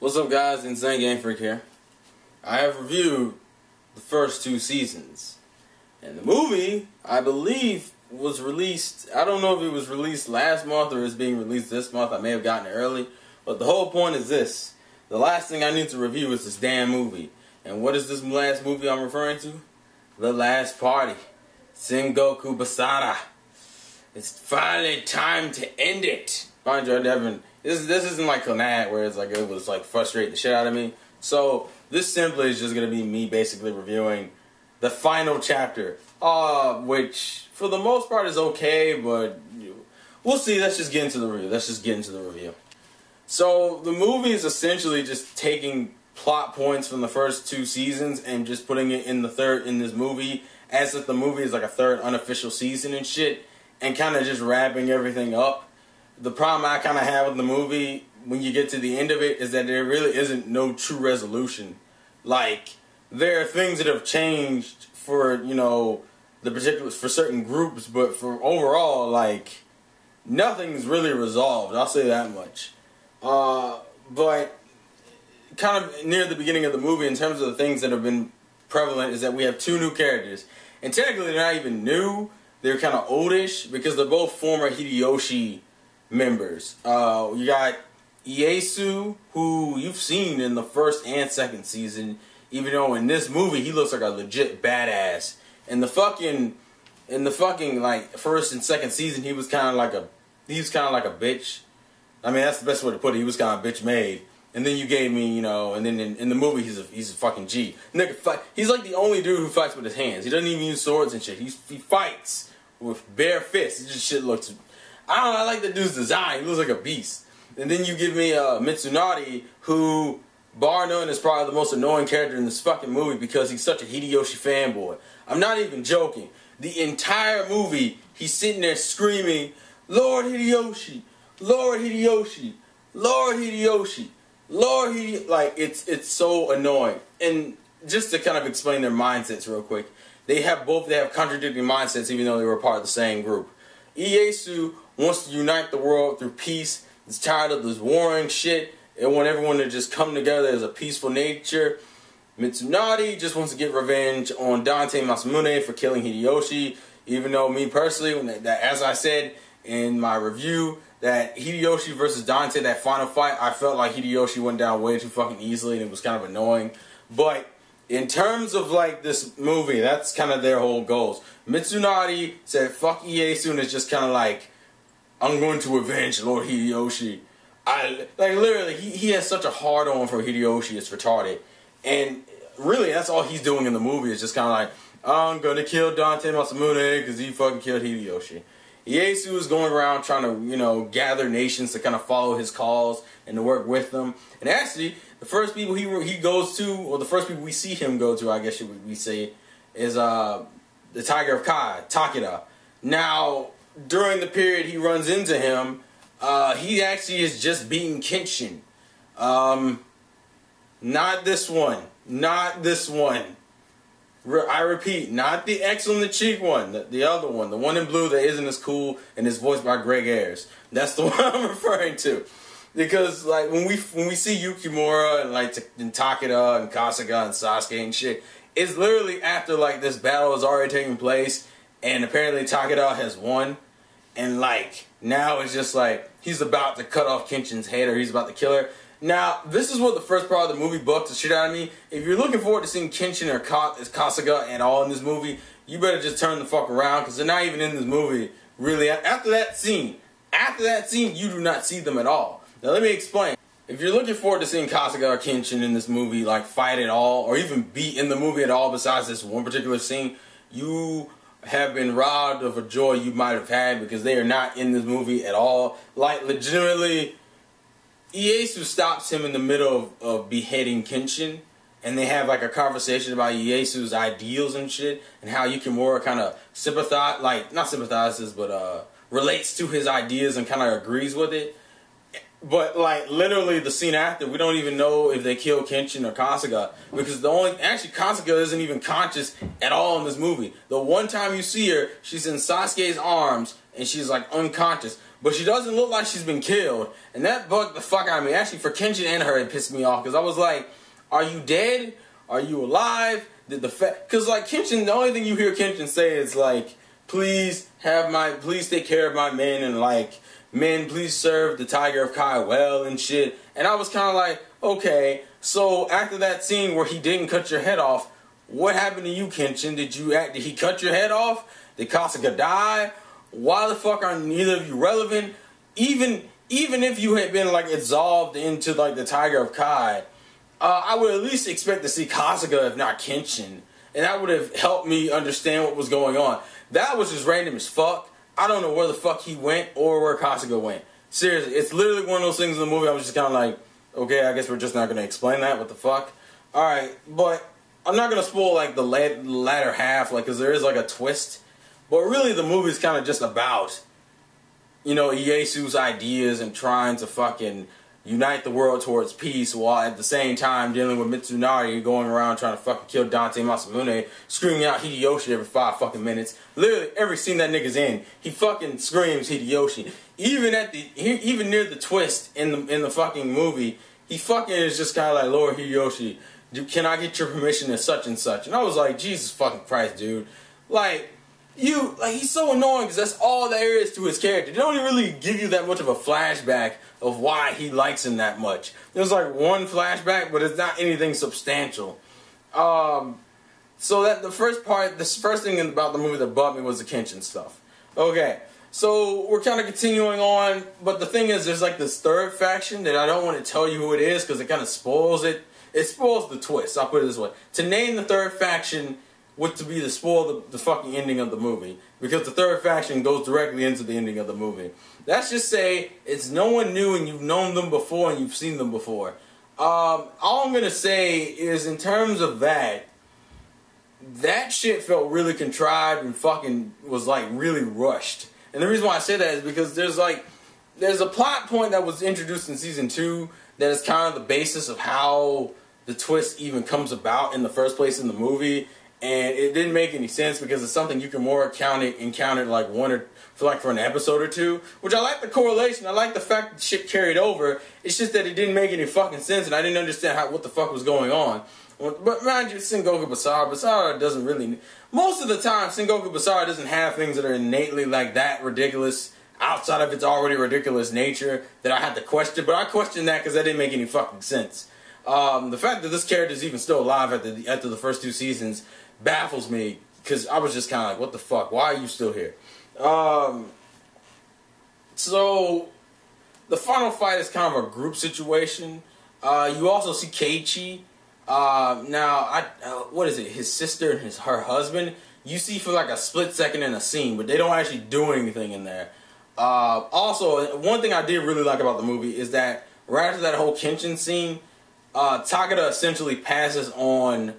What's up, guys? Insane Gamefreak here. I have reviewed the first 2 seasons. And the movie, I believe, was released, I don't know if it was released last month or it's being released this month. I may have gotten it early. But the whole point is this. The last thing I need to review is this damn movie. And what is this last movie I'm referring to? The Last Party. Sengoku Basara. It's finally time to end it. Mind you, this isn't like an ad where it's like it was like frustrating the shit out of me. So this simply is just gonna be me basically reviewing the final chapter, which for the most part is okay, but we'll see. Let's just get into the review. So the movie is essentially just taking plot points from the first 2 seasons and just putting it in this movie, as if the movie is like a third unofficial season and shit, and kind of just wrapping everything up. The problem I kind of have with the movie, when you get to the end of it, is that there really isn't no true resolution. Like, there are things that have changed for, you know, the particulars for certain groups, but for overall, like, nothing's really resolved. I'll say that much. But kind of near the beginning of the movie, in terms of the things that have been prevalent, is that we have 2 new characters. And technically they're not even new. They're kind of oldish because they're both former Hideyoshi members. You got Ieyasu, who you've seen in the first and second season, even though in this movie he looks like a legit badass. In the fucking like first and second season, he was kind of like a bitch. I mean, that's the best way to put it. He was kind of bitch made. And then you gave me, you know, and then in the movie he's a fucking G. Nigga, he's like the only dude who fights with his hands. He doesn't even use swords and shit. He fights with bare fists. It just shit looks. I don't know, I like the dude's design. He looks like a beast. And then you give me Mitsunari, who, bar none, is probably the most annoying character in this fucking movie because he's such a Hideyoshi fanboy. I'm not even joking. The entire movie, he's sitting there screaming, "Lord Hideyoshi! Lord Hideyoshi! Lord Hideyoshi! Lord Hideyoshi!" Like, it's so annoying. And just to kind of explain their mindsets real quick, they have contradicting mindsets even though they were part of the same group. Ieyasu wants to unite the world through peace. He's tired of this warring shit and want everyone to just come together as a peaceful nature. Mitsunari just wants to get revenge on Dante Masamune for killing Hideyoshi, even though me personally, as I said in my review, that Hideyoshi versus Dante, that final fight, I felt like Hideyoshi went down way too fucking easily and it was kind of annoying. But in terms of like this movie, that's kind of their whole goals. Mitsunari said fuck Ieyasu and it's just kind of like, I'm going to avenge Lord Hideyoshi. Like literally, he has such a hard on for Hideyoshi, it's retarded. And really, that's all he's doing in the movie, is just kind of like, I'm going to kill Dante Masamune because he fucking killed Hideyoshi. Ieyasu is going around trying to, you know, gather nations to kind of follow his cause and to work with them. And actually, the first people he goes to, or the first people we see him go to, I guess we say, is the Tiger of Kai, Takeda. Now, during the period he runs into him, he actually is just beating Kenshin. Not this one. Not this one. I repeat, not the X on the cheek one. The other one. The one in blue that isn't as cool and is voiced by Greg Ayres. That's the one I'm referring to. Because like when we see Yukimura and like Takeda and Kasuga and Sasuke and shit, it's literally after like this battle has already taken place and apparently Takeda has won. And like now it's just like he's about to cut off Kenshin's head or he's about to kill her. Now, this is what the first part of the movie bucked the shit out of me. If you're looking forward to seeing Kenshin or Kasuga at all in this movie, you better just turn the fuck around because they're not even in this movie, really. After that scene, you do not see them at all. Now, let me explain. If you're looking forward to seeing Kasuga or Kenshin in this movie, like, fight at all, or even be in the movie at all besides this one particular scene, you have been robbed of a joy you might have had because they are not in this movie at all. Like, legitimately, Ieyasu stops him in the middle of beheading Kenshin, and they have like a conversation about Ieyasu's ideals and shit, and how Yukimura kind of sympathize, like, not sympathizes, but relates to his ideas and kind of agrees with it. But like literally the scene after, we don't even know if they kill Kenshin or Kasuga, because actually Kasuga isn't even conscious at all in this movie. The one time you see her, she's in Sasuke's arms and she's like unconscious. but she doesn't look like she's been killed. And that bugged the fuck out of me. Actually, for Kenshin and her, it pissed me off. Because I was like, are you dead? Are you alive? Because like Kenshin, the only thing you hear Kenshin say is like, please take care of my men, and like, men, please serve the Tiger of Kai well and shit. And I was kind of like, okay, so after that scene where he didn't cut your head off, what happened to you, Kenshin? Did he cut your head off? Did Kasuga die? Why the fuck are neither of you relevant? Even if you had been like absolved into like the Tiger of Kai, I would at least expect to see Kasuga, if not Kenshin, and that would have helped me understand what was going on. That was just random as fuck. I don't know where the fuck he went or where Kasuga went. Seriously, it's literally one of those things in the movie I was just kind of like, okay, I guess we're just not going to explain that. What the fuck? Alright, but I'm not going to spoil like the latter half, like, because there is like a twist. But really the movie's kind of just about, you know, Iesu's ideas and trying to fucking unite the world towards peace, while at the same time dealing with Mitsunari going around trying to fucking kill Dante Masamune, screaming out Hideyoshi every 5 fucking minutes. Literally every scene that nigga's in, he fucking screams Hideyoshi. Even near the twist in the fucking movie, he fucking is just kind of like, Lord Hideyoshi, can I get your permission to such and such? And I was like, Jesus fucking Christ, dude. Like, he's so annoying because that's all there is to his character. They don't even really give you that much of a flashback of why he likes him that much. There's like one flashback, but it's not anything substantial. So that the first thing about the movie that bugged me was the Kenshin stuff. Okay, so we're kind of continuing on, but the thing is, there's like this third faction that I don't want to tell you who it is because it kind of spoils it. It spoils the twist. I'll put it this way: to name the third faction would to be to spoil the fucking ending of the movie, because the third faction goes directly into the ending of the movie. Let's just say it's no one new and you've known them before and you've seen them before. All I'm gonna say is, in terms of that shit felt really contrived and fucking was like really rushed. And the reason why I say that is because there's a plot point that was introduced in season 2 that is kind of the basis of how the twist even comes about in the first place in the movie. And it didn't make any sense because it's something you can more encounter like for an episode or two. Which I like the correlation. I like the fact that shit carried over. It's just that it didn't make any fucking sense, and I didn't understand what the fuck was going on. But mind you, Sengoku Basara doesn't really. Most of the time, Sengoku Basara doesn't have things that are innately like that ridiculous outside of its already ridiculous nature that I had to question. But I questioned that because that didn't make any fucking sense. The fact that this character is even still alive after the first 2 seasons baffles me, because I was just kind of like, what the fuck? Why are you still here? So the final fight is kind of a group situation. You also see Keiichi. What is it? His sister and her husband. You see for like a split second in a scene, but they don't actually do anything in there. Also, one thing I did really like about the movie is that right after that whole Kenshin scene, Takeda essentially passes on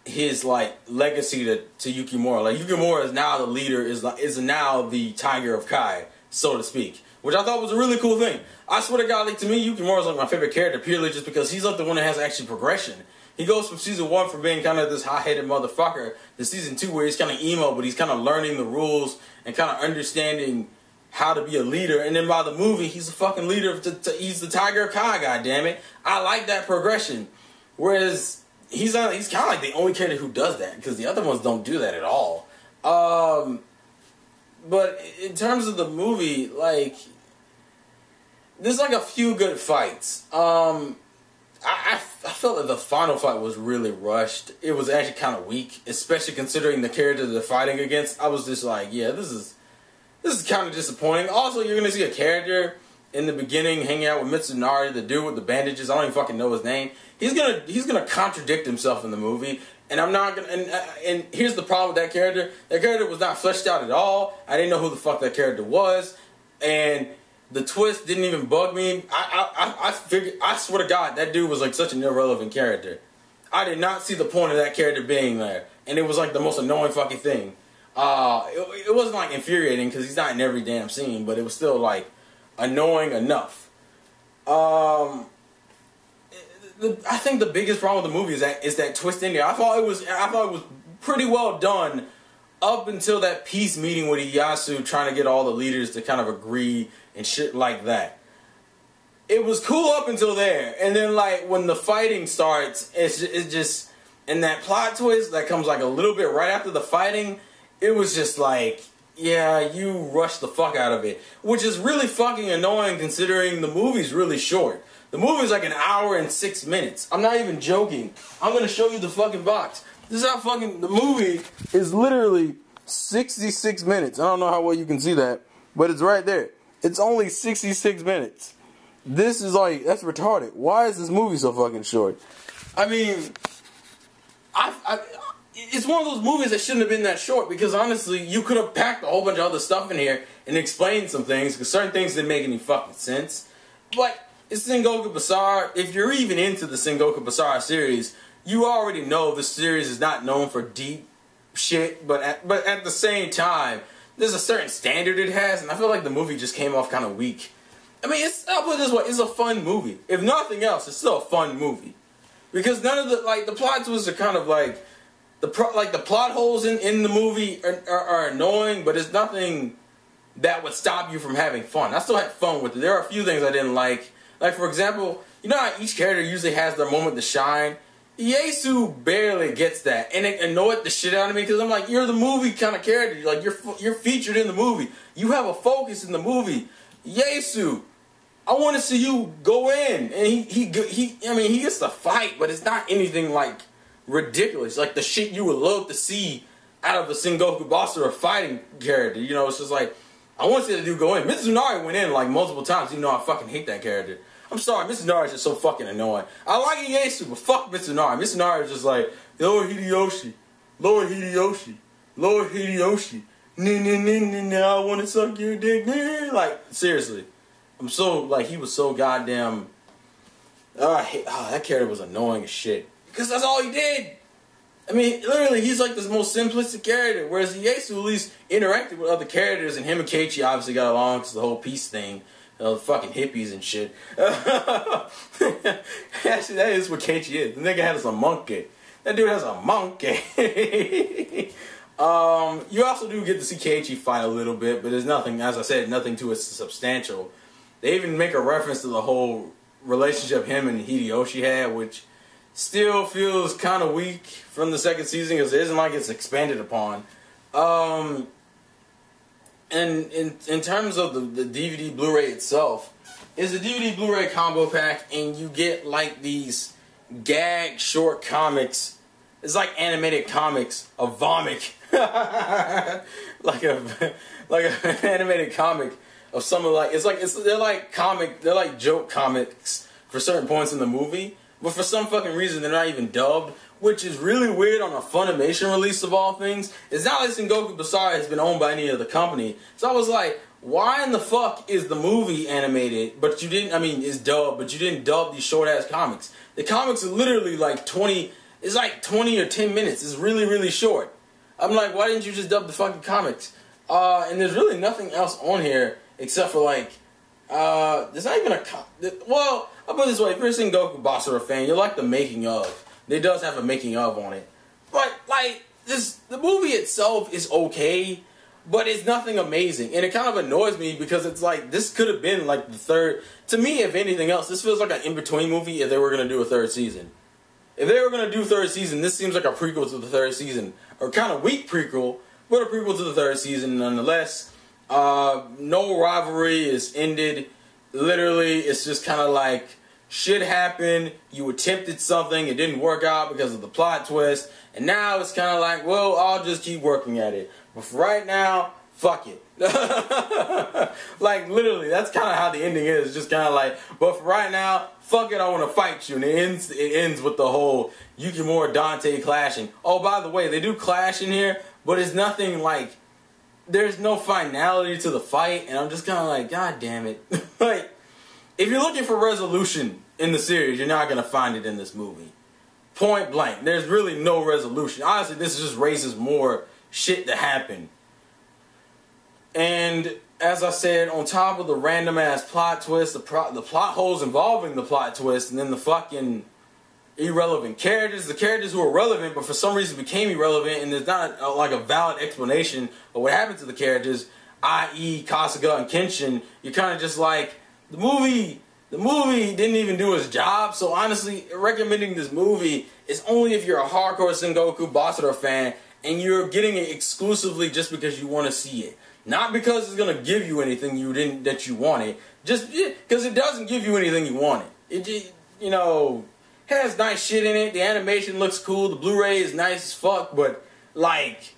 his like legacy to Yukimura. Like, Yukimura is now the leader, is now the Tiger of Kai, so to speak, which I thought was a really cool thing. I swear to God, like, to me, Yukimura is like my favorite character purely just because he's like the one that has actually progression. He goes from season 1 from being kind of this hot-headed motherfucker to season 2 where he's kind of emo, but he's kind of learning the rules and kind of understanding how to be a leader. And then by the movie, he's a fucking leader. He's the Tiger of Kai, goddammit. I like that progression. Whereas he's kind of like the only character who does that, because the other ones don't do that at all. But in terms of the movie, like, there's like a few good fights. I felt that the final fight was really rushed. It was actually kind of weak, especially considering the character they're fighting against. I was just like, yeah, this is kind of disappointing. Also, you're gonna see a character in the beginning hanging out with Mitsunari, the dude with the bandages. I don't even fucking know his name. He's gonna contradict himself in the movie, and I'm not gonna. And here's the problem with that character. That character was not fleshed out at all. I didn't know who the fuck that character was, and the twist didn't even bug me. I figured. I swear to God, that dude was like such an irrelevant character. I did not see the point of that character being there, and it was like the most annoying fucking thing. It wasn't like infuriating because he's not in every damn scene, but it was still like annoying enough. I think the biggest problem with the movie is that twist ending. I thought it was pretty well done up until that peace meeting with Ieyasu trying to get all the leaders to kind of agree and shit like that. It was cool up until there. And then, like, when the fighting starts, it's just... And that plot twist that comes, like, a little bit right after the fighting, it was just like... Yeah, you rushed the fuck out of it. Which is really fucking annoying considering the movie's really short. The movie's like 1 hour and 6 minutes. I'm not even joking. I'm gonna show you the fucking box. This is how fucking... The movie is literally 66 minutes. I don't know how well you can see that, but it's right there. It's only 66 minutes. This is like... That's retarded. Why is this movie so fucking short? I mean... It's one of those movies that shouldn't have been that short because honestly, you could have packed a whole bunch of other stuff in here and explained some things because certain things didn't make any fucking sense. But it's Sengoku Basara. If you're even into the Sengoku Basara series, you already know the series is not known for deep shit, but at the same time, there's a certain standard it has, and I feel like the movie just came off kind of weak. I mean, I'll put it this way, it's a fun movie. If nothing else, it's still a fun movie. Because none of the plot twists are kind of like... The plot holes in the movie are annoying, but it's nothing that would stop you from having fun. I still had fun with it. There are a few things I didn't like. Like, for example, you know how each character usually has their moment to shine? Ieyasu barely gets that, and it annoyed the shit out of me because I'm like, you're the movie kind of character. Like, you're featured in the movie. You have a focus in the movie. Ieyasu, I want to see you go in, and he gets to fight, but it's not anything like ridiculous, like the shit you would love to see out of a Sengoku Basara fighting character. You know, it's just like, I want to see the dude go in. Mitsunari went in like multiple times, even though I fucking hate that character. I'm sorry, Mitsunari is just so fucking annoying. I like Ieyasu, but fuck Mitsunari. Mitsunari is just like, Lord Hideyoshi, Lord Hideyoshi, Lord Hideyoshi, I want to suck your dick, like, seriously. I'm so, like, he was so goddamn, that character was annoying as shit. Because that's all he did. I mean, literally, he's like this most simplistic character. Whereas Ieyasu at least interacted with other characters, and him and Keiichi obviously got along because the whole peace thing. The fucking hippies and shit. Actually, that is what Keiichi is. The nigga has a monkey. That dude has a monkey. You also do get to see Keiichi fight a little bit, but there's nothing, as I said, nothing too substantial. They even make a reference to the whole relationship him and Hideyoshi had, which still feels kind of weak from the second season because it isn't like it's expanded upon. And in terms of the DVD Blu-ray itself, it's a DVD Blu-ray combo pack, and you get like these gag short comics. It's like animated comics of vomit, like an animated comic of some of they're like joke comics for certain points in the movie. But for some fucking reason, they're not even dubbed, which is really weird on a Funimation release of all things. It's not like Sengoku Basara has been owned by any other company. So I was like, why in the fuck is the movie animated, but you didn't, is dubbed, but you didn't dub these short-ass comics? The comics are literally like 20, it's like 20 or 10 minutes. It's really, really short. I'm like, why didn't you just dub the fucking comics? And there's really nothing else on here except for like, there's not even well, I'll put it this way, if you're a Sengoku Basara fan, you like the making of. It does have a making of on it. But, like, the movie itself is okay, but it's nothing amazing. And it kind of annoys me because it's like, this could have been like the third, to me, if anything else, this feels like an in-between movie if they were going to do a third season. If they were going to do third season, this seems like a prequel to the third season. Or kind of weak prequel, but a prequel to the third season nonetheless. No rivalry is ended. Literally, it's just kind of like, shit happened, you attempted something, it didn't work out because of the plot twist, and now it's kind of like, well, I'll just keep working at it. But for right now, fuck it. Like, literally, that's kind of how the ending is. Just kind of like, but for right now, fuck it, I want to fight you. And it ends with the whole Yukimura Dante clashing. Oh, by the way, they do clash in here, but it's nothing like, there's no finality to the fight, and I'm just kind of like, god damn it. Like, if you're looking for resolution in the series, you're not going to find it in this movie. Point blank. There's really no resolution. Honestly, this just raises more shit to happen. And as I said, on top of the random ass plot twist, the plot holes involving the plot twist, and then the fucking irrelevant characters. The characters who are relevant, but for some reason became irrelevant, and there's not like a valid explanation of what happened to the characters, i.e. Kasuga and Kenshin. You're kind of just like, the movie didn't even do its job. So honestly, recommending this movie is only if you're a hardcore Sengoku Basara fan and you're getting it exclusively just because you want to see it. Not because it's gonna give you anything that you wanted. Just because it doesn't give you anything you wanted. It, you know, has nice shit in it. The animation looks cool. The Blu-ray is nice as fuck. But like,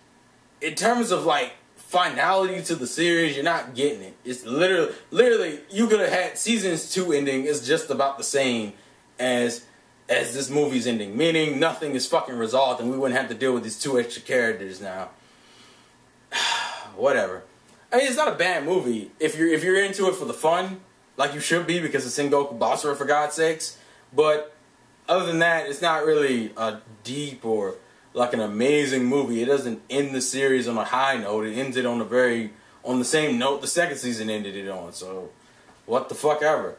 in terms of like finality to the series, you're not getting it. It's literally, you could have had seasons 2 ending is just about the same as this movie's ending. Meaning nothing is fucking resolved, and we wouldn't have to deal with these 2 extra characters now. Whatever. I mean, it's not a bad movie if you're into it for the fun, like you should be, because it's Sengoku Basara, for God's sakes. But other than that, it's not really a deep or like an amazing movie. It doesn't end the series on a high note. It ends it on the same note the second season ended it on. So, what the fuck ever.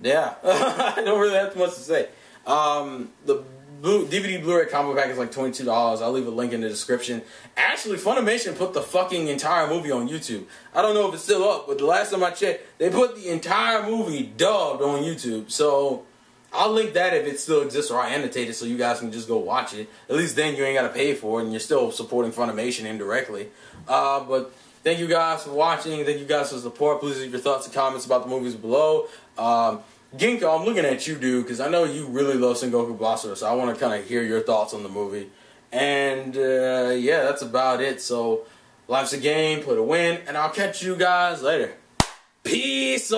Yeah, I don't really have too much to say. The DVD Blu-ray combo pack is like $22. I'll leave a link in the description. Actually, Funimation put the fucking entire movie on YouTube. I don't know if it's still up, but the last time I checked, they put the entire movie dubbed on YouTube. So I'll link that if it still exists, or I annotate it so you guys can just go watch it. At least then you ain't got to pay for it, and you're still supporting Funimation indirectly. But thank you guys for watching. Thank you guys for the support. Please leave your thoughts and comments about the movies below. Ginko, I'm looking at you, dude, because I know you really love Sengoku Basara, so I want to kind of hear your thoughts on the movie. And, yeah, that's about it. So, life's a game, play to win, and I'll catch you guys later. Peace!